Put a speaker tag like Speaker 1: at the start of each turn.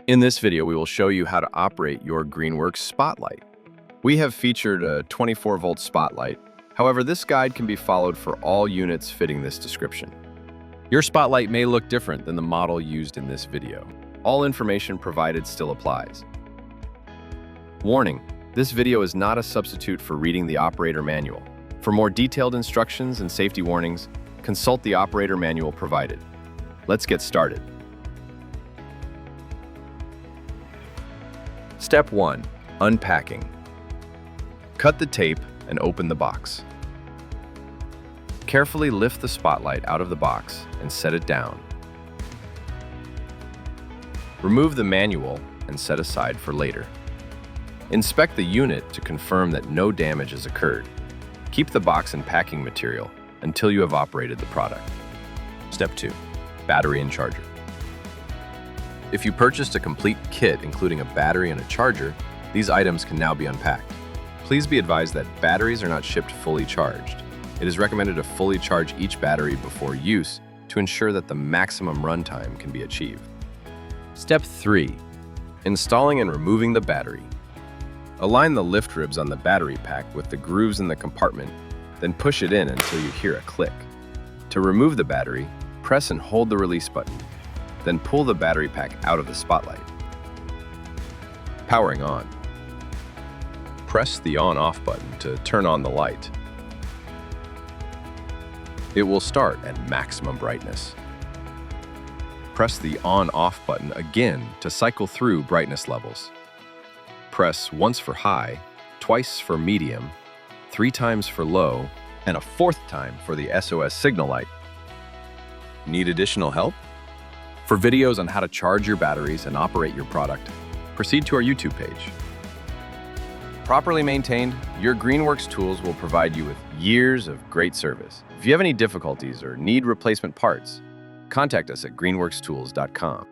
Speaker 1: In this video, we will show you how to operate your Greenworks spotlight. We have featured a 24-volt spotlight. However, this guide can be followed for all units fitting this description. Your spotlight may look different than the model used in this video. All information provided still applies. Warning: this video is not a substitute for reading the operator manual. For more detailed instructions and safety warnings, consult the operator manual provided. Let's get started. Step 1. Unpacking. Cut the tape and open the box. Carefully lift the spotlight out of the box and set it down. Remove the manual and set aside for later. Inspect the unit to confirm that no damage has occurred. Keep the box and packing material until you have operated the product. Step 2. Battery and charger. If you purchased a complete kit including a battery and a charger, these items can now be unpacked. Please be advised that batteries are not shipped fully charged. It is recommended to fully charge each battery before use to ensure that the maximum runtime can be achieved. Step 3. Installing and removing the battery. Align the lift ribs on the battery pack with the grooves in the compartment, then push it in until you hear a click. To remove the battery, press and hold the release button. Then pull the battery pack out of the spotlight. Powering on. Press the on-off button to turn on the light. It will start at maximum brightness. Press the on-off button again to cycle through brightness levels. Press once for high, twice for medium, 3 times for low, and a 4th time for the SOS signal light. Need additional help? For videos on how to charge your batteries and operate your product, proceed to our YouTube page. Properly maintained, your Greenworks tools will provide you with years of great service. If you have any difficulties or need replacement parts, contact us at greenworkstools.com.